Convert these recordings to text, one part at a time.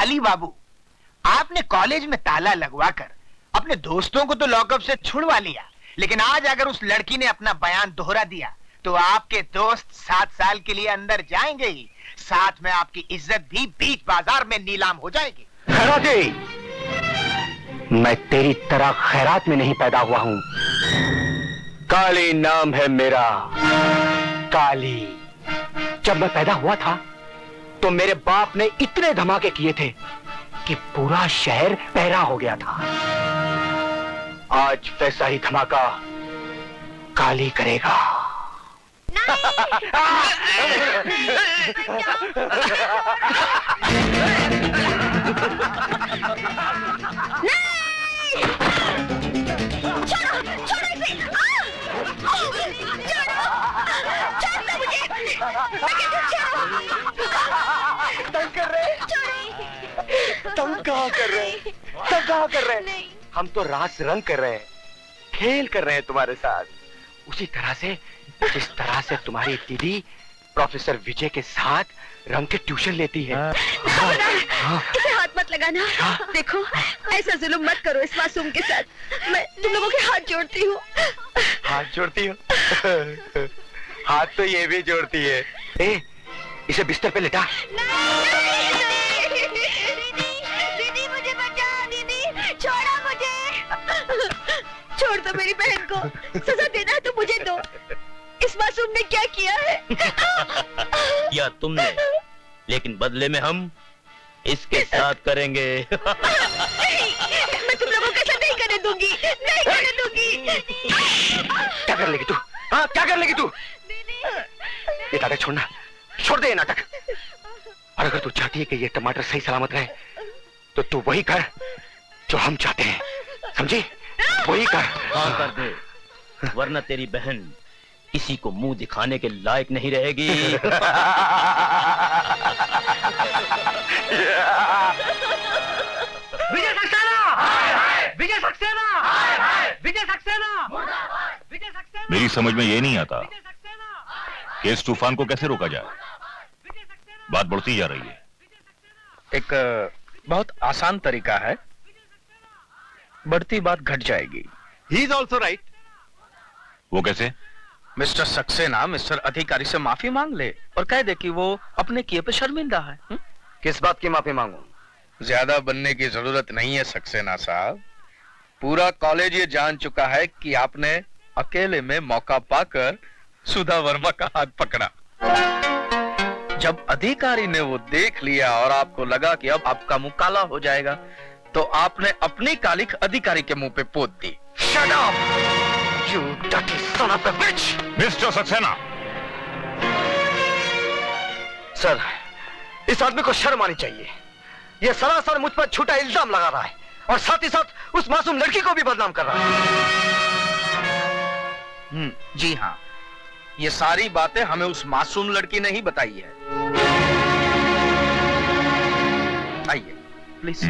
काली बाबू, आपने कॉलेज में ताला लगवाकर अपने दोस्तों को तो लॉकअप से छुड़वा लिया, लेकिन आज अगर उस लड़की ने अपना बयान दोहरा दिया तो आपके दोस्त 7 साल के लिए अंदर जाएंगे ही, साथ में आपकी इज्जत भी बीच बाजार में नीलाम हो जाएगी। खैराती, मैं तेरी तरह खैरात में नहीं पैदा हुआ हूं। काली नाम है मेरा, काली। जब मैं पैदा हुआ था तो मेरे बाप ने इतने धमाके किए थे कि पूरा शहर पहरा हो गया था। आज वैसा ही धमाका काली करेगा। तंग कर रहे? तंग कहाँ कर रहे? तंग कहाँ कर रहे? हम तो रास रंग कर रहे हैं, खेल कर रहे हैं तुम्हारे साथ, उसी तरह से जिस तरह से तुम्हारी दीदी प्रोफेसर विजय के साथ रंग के ट्यूशन लेती है। इसे हाथ मत लगाना। देखो, ऐसा जुल्म मत करो इस मासूम के साथ। मैं तुम लोगों के हाथ जोड़ती हूँ। हाथ जोड़ती हो? हाथ तो ये भी जोड़ती है। ए, इसे बिस्तर पे लेटा। दीदी मुझे बचा, दीदी छोड़ा मुझे। छोड़ दो मेरी बहन को, सजा देना है तो मुझे दो। इस मासूम ने क्या किया है? या तुमने, लेकिन बदले में हम इसके साथ करेंगे। नहीं, मैं तुम लोगों के साथ नहीं करने दूंगी, नहीं करने दूंगी। क्या कर लेगी तू? हाँ, क्या कर लेगी तू? ये नाटक छोड़ना, छोड़ दे ये नाटक। और अगर तू चाहती है कि ये टमाटर सही सलामत रहे तो तू वही कर जो हम चाहते हैं, समझी? वही कर। हाँ कर दे, वरना तेरी बहन किसी को मुंह दिखाने के लायक नहीं रहेगी। विजय सक्सेना! विजय सक्सेना! विजय सक्सेना! विजय सक्सेना! मेरी समझ में ये नहीं आता कि इस तूफान को कैसे रोका जाए। बात बढ़ती जा रही है। एक बहुत आसान तरीका है, बढ़ती बात घट जाएगी। He is also right. वो कैसे? मिस्टर सक्सेना मिस्टर अधिकारी से माफी मांग ले और कह दे कि वो अपने किए पे शर्मिंदा है। किस बात की माफी मांगू? ज्यादा बनने की जरूरत नहीं है सक्सेना साहब। पूरा कॉलेज ये जान चुका है कि आपने अकेले में मौका पाकर सुधा वर्मा का हाथ पकड़ा। जब अधिकारी ने वो देख लिया और आपको लगा कि अब आपका मुंह काला हो जाएगा, तो आपने अपनी कालिख अधिकारी के मुंह पे पोत दी। Shut up! You dirty son of a bitch! Mister Saxena! Sir, इस आदमी को शर्म आनी चाहिए। यह सरासर मुझ पर झूठा इल्जाम लगा रहा है और साथ ही साथ उस मासूम लड़की को भी बदनाम कर रहा है। जी हाँ, ये सारी बातें हमें उस मासूम लड़की ने ही बताई है। आइए प्लीज।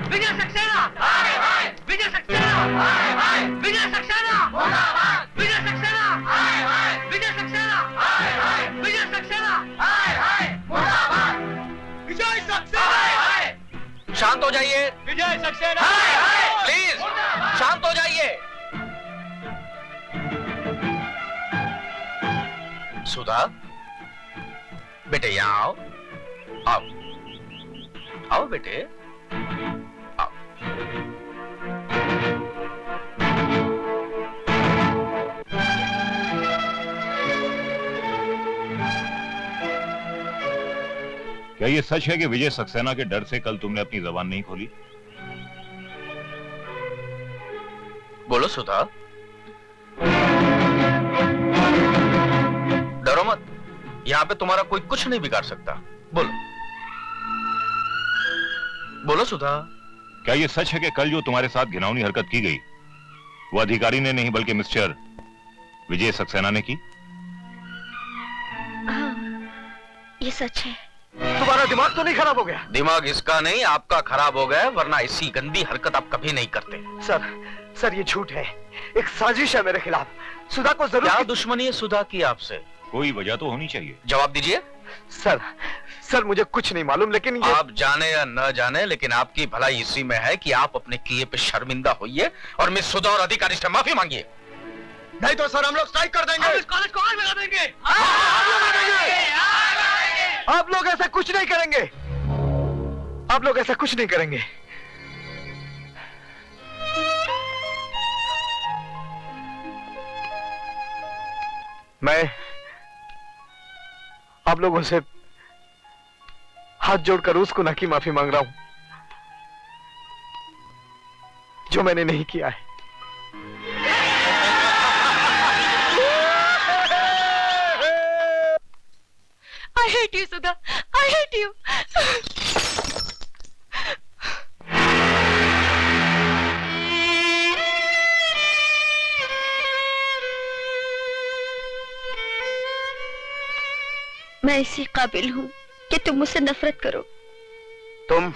विजय सक्सेना! विजय सक्सेना! विजय सक्सेना! विजय सक्सेना! विजय सक्सेना! विजय सक्सेना! विजय सक्सेना! शांत हो जाइए। विजय सक्सेना! प्लीज शांत हो जाइए। सुधा, बेटे यहाँ आओ। आओ आओ बेटे, आओ। क्या ये सच है कि विजय सक्सेना के डर से कल तुमने अपनी जबान नहीं खोली? बोलो सुधा। डरो मत, यहाँ पे तुम्हारा कोई कुछ नहीं बिगाड़ सकता। बोलो बोलो सुधा। क्या ये सच है कि कल जो तुम्हारे साथ घिनौनी हरकत की गई वो अधिकारी ने नहीं बल्कि मिस्टर विजय सक्सेना ने की? हाँ, ये सच है। तुम्हारा दिमाग तो नहीं खराब हो गया? दिमाग इसका नहीं आपका खराब हो गया, वरना ऐसी गंदी हरकत आप कभी नहीं करते। सर ये झूठ है, एक साजिश है मेरे खिलाफ। सुधा को जरूर। क्या दुश्मनी है सुधा की आपसे? कोई वजह तो होनी चाहिए। जवाब दीजिए। सर सर मुझे कुछ नहीं मालूम, लेकिन ये आप जाने या न जाने, लेकिन आपकी भलाई इसी में है कि आप अपने किए पे शर्मिंदा होइए और मिस सुधा और अधिकारी से माफी मांगिए। नहीं तो सर हम लोग स्ट्राइक कर देंगे। हम इस कॉलेज को आग लगा देंगे। आप लोग ऐसा कुछ नहीं करेंगे, आप लोग ऐसा कुछ नहीं करेंगे। मैं आप लोगों से हाथ जोड़कर उस गुनाह की माफी मांग रहा हूं जो मैंने नहीं किया है। I hate you, Sudha. I hate you. मैं इसी काबिल हूँ कि तुम मुझसे नफरत करो। तुम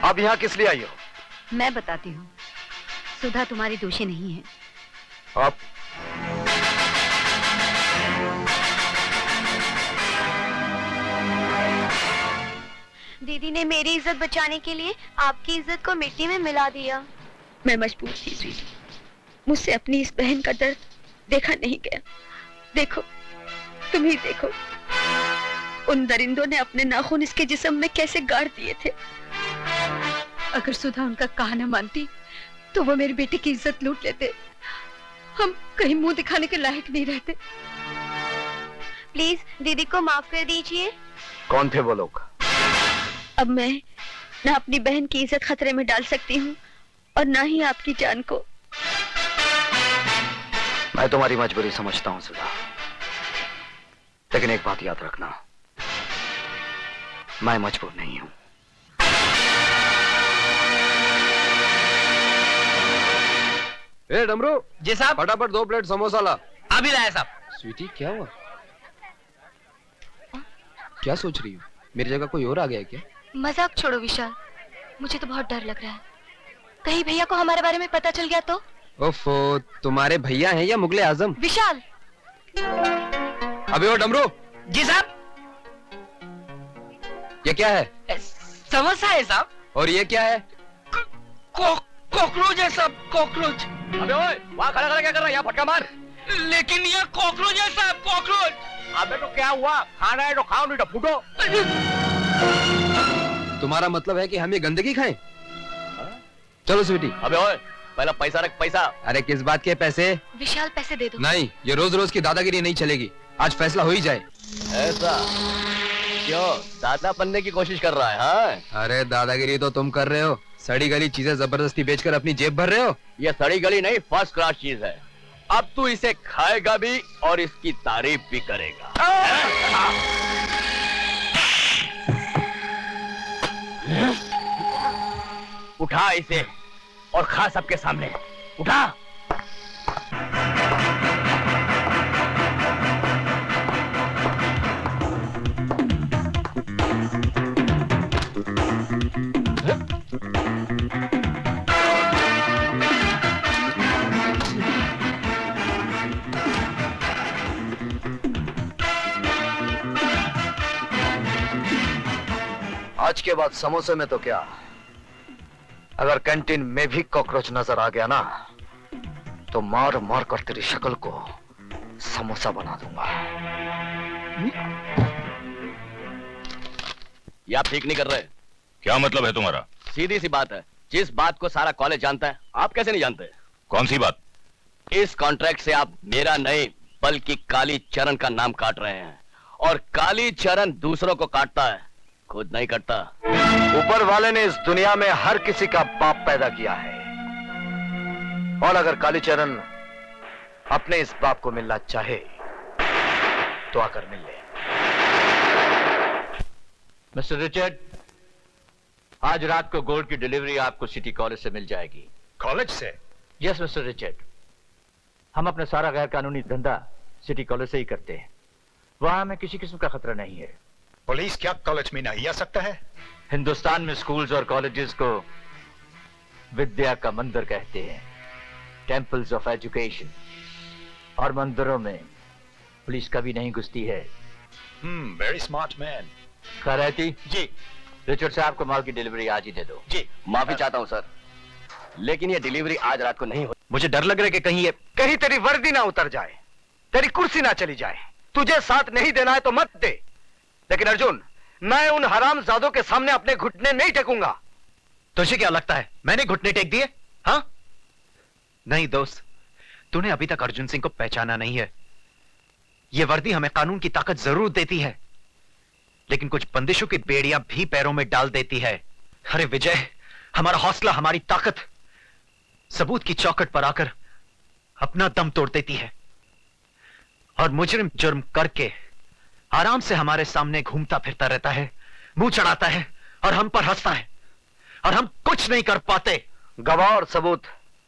अब यहाँ किस लिए आई हो? मैं बताती हूँ, सुधा तुम्हारी दोषी नहीं है। आप दीदी ने मेरी इज्जत बचाने के लिए आपकी इज्जत को मिट्टी में मिला दिया। मैं मजबूर थी दीदी, मुझसे अपनी इस बहन का दर्द देखा नहीं गया। देखो, तुम ही देखो, उन दरिंदों ने अपने नाखून इसके जिस्म में कैसे गाड़ दिए थे। अगर सुधा उनका कहा न मानती तो वो मेरी बेटी की इज्जत लूट लेते। हम कहीं मुंह दिखाने के लायक नहीं रहते। प्लीज दीदी को माफ कर दीजिए। कौन थे वो लोग? अब मैं न अपनी बहन की इज्जत खतरे में डाल सकती हूँ और न ही आपकी जान को। मैं तुम्हारी मजबूरी समझता हूँ सुधा, लेकिन एक बात याद रखना, मैं मजबूर नहीं हूँ। ए डमरू जी साहब। फटाफट 2 प्लेट समोसा ला। अभी लाया साहब। स्वीटी क्या हुआ? क्या सोच रही हो? मेरी जगह कोई और आ गया है क्या? मजाक छोड़ो विशाल, मुझे तो बहुत डर लग रहा है। कहीं भैया को हमारे बारे में पता चल गया तो? ओफो, तुम्हारे भैया हैं या मुगले आजम? विशाल! अबे ओ डमरू, जी साहब। ये क्या है? समोसा है साहब। और ये क्या है? कॉकरोच है साहब, कॉकरोच। अबे ओए, वहाँ खड़ा खड़ा क्या कर रहा है? यहाँ फटका मार। लेकिन ये कॉकरोच है साहब, कॉकरोच। अबे तो क्या हुआ? खाना है तो खाओ, नहीं तो फूटो। तुम्हारा मतलब है कि हम ये गंदगी खाएं? चलो स्वीटी। अबे ओए, पहला पैसा रख, पैसा। अरे किस बात के पैसे? विशाल पैसे दे दो। नहीं, ये रोज रोज की दादागिरी नहीं चलेगी। आज फैसला हो ही जाए। ऐसा क्यों? दादा बनने की कोशिश कर रहा है? हाँ? अरे दादागिरी तो तुम कर रहे हो, सड़ी गली चीजें जबरदस्ती बेचकर अपनी जेब भर रहे हो। ये सड़ी गली नहीं, फर्स्ट क्लास चीज है। अब तू इसे खाएगा भी और इसकी तारीफ भी करेगा। उठा इसे और खा सबके सामने। उठा। आज के बाद समोसे में तो क्या, अगर कैंटीन में भी कॉकरोच नजर आ गया ना तो मार मार कर तेरी शक्ल को समोसा बना दूंगा। ये आप ठीक नहीं कर रहे। क्या मतलब है तुम्हारा? सीधी सी बात है, जिस बात को सारा कॉलेज जानता है, आप कैसे नहीं जानते? कौन सी बात? इस कॉन्ट्रैक्ट से आप मेरा नहीं बल्कि काली चरण का नाम काट रहे हैं, और काली चरण दूसरों को काटता है, खुद नहीं कटता। ऊपर वाले ने इस दुनिया में हर किसी का बाप पैदा किया है, और अगर कालीचरण अपने इस बाप को मिलना चाहे तो आकर मिल ले। मिस्टर रिचर्ड, आज रात को गोल्ड की डिलीवरी आपको सिटी कॉलेज से मिल जाएगी। कॉलेज से? यस मिस्टर रिचर्ड, हम अपना सारा गैर कानूनी धंधा सिटी कॉलेज से ही करते हैं। वहां हमें किसी किस्म का खतरा नहीं है। पुलिस क्या कॉलेज में नहीं आ सकता है? हिंदुस्तान में स्कूल्स और कॉलेजेस को विद्या का मंदिर कहते हैं, टेम्पल्स ऑफ एजुकेशन, और मंदिरों में पुलिस कभी नहीं घुसती है। Very smart man. Khairati ji Richard साहब को माल की डिलीवरी आज ही दे दो। जी। माफी चाहता हूँ सर, लेकिन ये डिलीवरी आज रात को नहीं हो। मुझे डर लग रहा है कि कहीं तेरी वर्दी ना उतर जाए, तेरी कुर्सी ना चली जाए। तुझे साथ नहीं देना है तो मत दे, लेकिन अर्जुन मैं उन हरामजादों के सामने अपने घुटने नहीं टेकूंगा। तुझे क्या लगता है मैंने घुटने टेक दिए? हाँ नहीं दोस्त, तूने अभी तक अर्जुन सिंह को पहचाना नहीं है। यह वर्दी हमें कानून की ताकत जरूर देती है, लेकिन कुछ बंदिशों की बेड़ियां भी पैरों में डाल देती है। अरे विजय, हमारा हौसला, हमारी ताकत सबूत की चौखट पर आकर अपना दम तोड़ देती है, और मुजरिम जुर्म करके आराम से हमारे सामने घूमता फिरता रहता है, मुंह चढ़ाता है और हम पर हंसता है, और हम कुछ नहीं कर पाते। गवाह और सबूत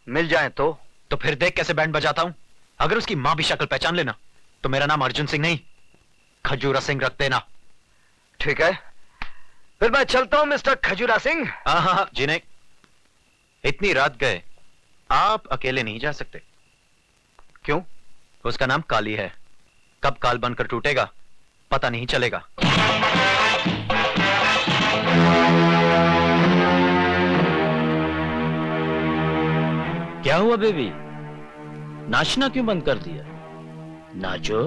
मिल जाएं तो फिर देख कैसे बैंड बजाता हूं। अगर उसकी मां भी शक्ल पहचान लेना तो मेरा नाम अर्जुन सिंह नहीं खजूरा सिंह रख देना। ठीक है, फिर मैं चलता हूं मिस्टर खजूरा सिंह। हाँ जी नहीं, इतनी रात गए आप अकेले नहीं जा सकते। क्यों? उसका नाम काली है, कब काल बनकर टूटेगा पता नहीं चलेगा। क्या हुआ बेबी, नाचना क्यों बंद कर दिया? नाचो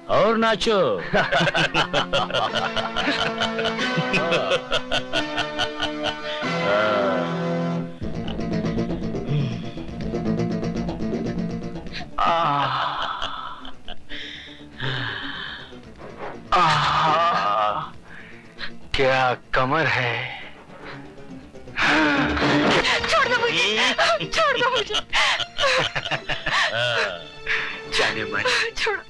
और नाचो। क्या कमर है। छोड़ दो मुझे, छोड़ दो मुझे, जाने मन, छोड़ो।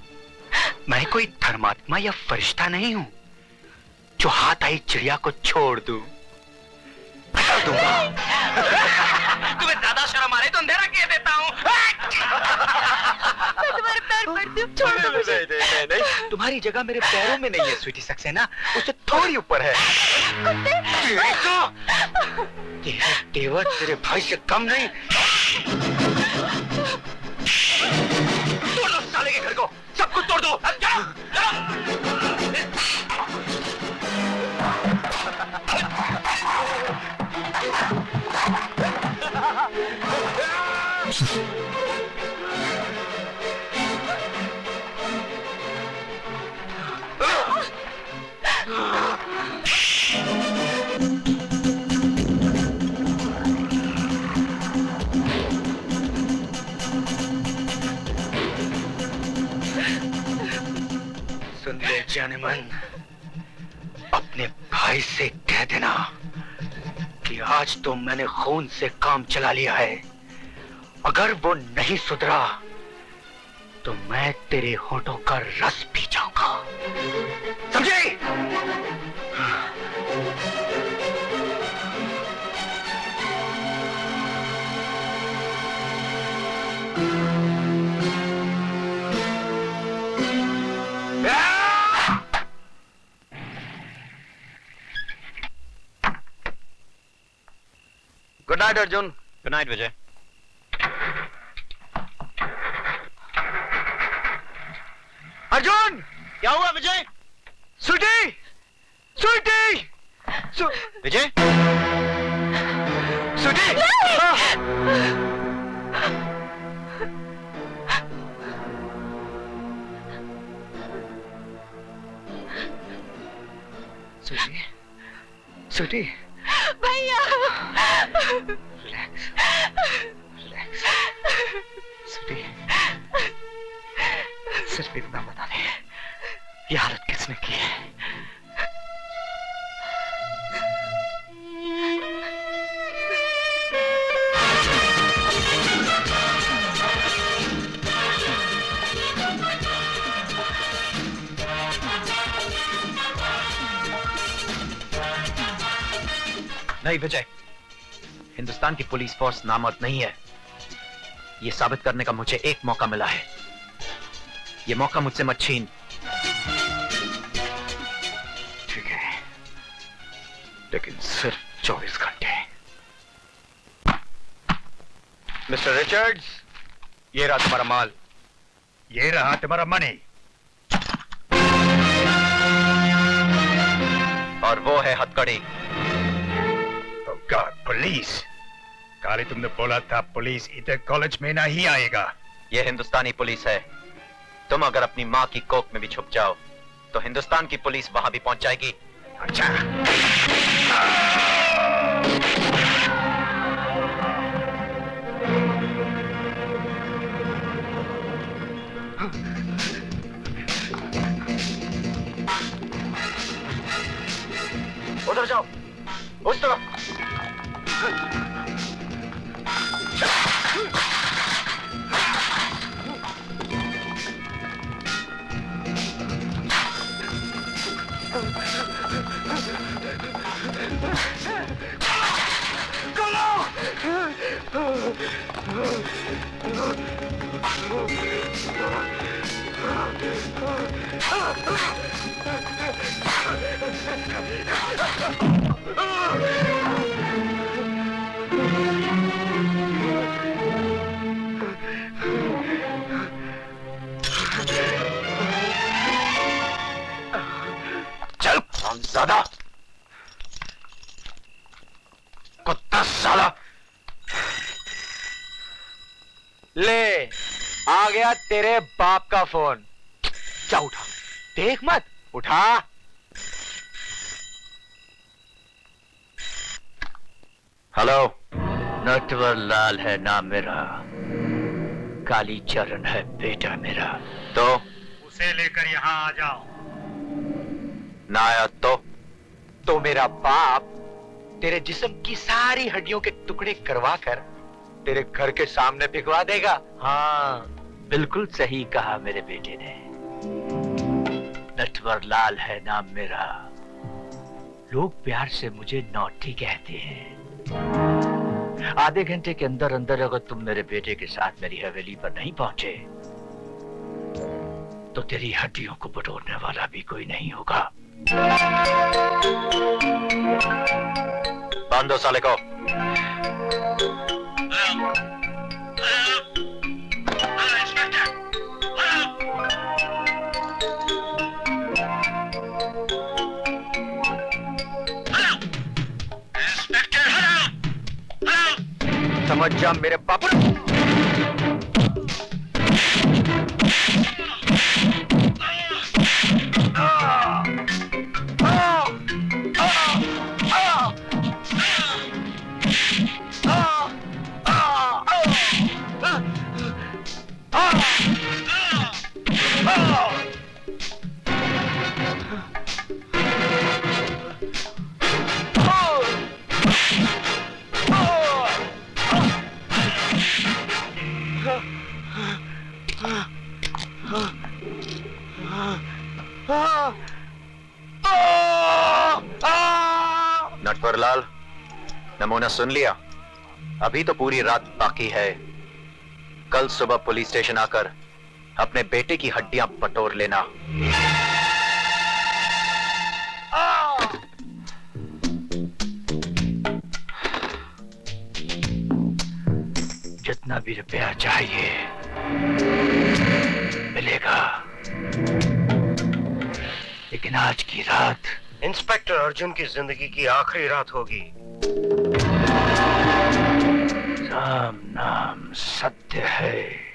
मैं कोई धर्मात्मा या फरिश्ता नहीं हूं जो हाथ आई चिड़िया को छोड़ दूं। बता दूंगा। तुम्हें ज्यादा शर्म आ रही तो अंधेरा किए देता हूँ। मैं तुम्हारे पैर पड़ती हूँ, छोड़ दो मुझे। नहीं, तुम्हारी जगह मेरे पैरों में नहीं है स्वीटी सक्सेना, उससे थोड़ी ऊपर है। तेरे तेवर तेरे भाई से कम नहीं। तोड़ दो साले के घर को, सबको तोड़ दो। अब चलो, सुन ले जाने मन, अपने भाई से कह देना कि आज तो मैंने खून से काम चला लिया है। अगर वो नहीं सुधरा तो मैं तेरे होठों का रस पी जाऊंगा, समझे? Good night Arjun. Good night Vijay. Arjun, क्या हुआ विजय? स्वीटी, स्वीटी, विजय, स्वीटी। स्वीटी, स्वीटी, भैया, रिलैक्स, रिलैक्स। स्वीटी, सिर्फ इतना बता दे, ये हालत किसने की है? नहीं विजय, हिंदुस्तान की पुलिस फोर्स नामर्द नहीं है। यह साबित करने का मुझे एक मौका मिला है। यह मौका मुझसे मत छीन। ठीक है, लेकिन सिर्फ 24 घंटे। मिस्टर रिचर्ड्स, ये रहा तुम्हारा माल, ये रहा तुम्हारा मनी। और वो है हथकड़ी। God, police. काली, तुमने बोला था पुलिस इधर कॉलेज में नहीं आएगा। ये हिंदुस्तानी पुलिस है। तुम अगर अपनी माँ की कोख में भी छुप जाओ तो हिंदुस्तान की पुलिस वहां भी पहुंच जाएगी। अच्छा। उधर जाओ, उस तरफ। चल हमजादा, कुत्ता साला। ले, आ गया तेरे बाप का फोन। जा उठा, देख मत, उठा। हेलो। नटवर लाल है नाम मेरा, काली चरण है बेटा मेरा। तो उसे लेकर यहाँ आ जाओ। ना आया तो मेरा बाप तेरे जिस्म की सारी हड्डियों के टुकड़े करवा कर तेरे घर के सामने भिगवा देगा। हाँ, बिल्कुल सही कहा मेरे बेटे ने। नटवर लाल है नाम मेरा, लोग प्यार से मुझे नौटी कहते हैं। आधे घंटे के अंदर अंदर अगर तुम मेरे बेटे के साथ मेरी हवेली पर नहीं पहुंचे तो तेरी हड्डियों को बटोरने वाला भी कोई नहीं होगा। बांध दो साले को। समझ जा मेरे बाप। नटवरलाल, नमूना सुन लिया? अभी तो पूरी रात बाकी है। कल सुबह पुलिस स्टेशन आकर अपने बेटे की हड्डियां बटोर लेना। जितना भी रुपया चाहिए मिलेगा, लेकिन आज की रात इंस्पेक्टर अर्जुन की जिंदगी की आखिरी रात होगी। राम नाम सत्य है।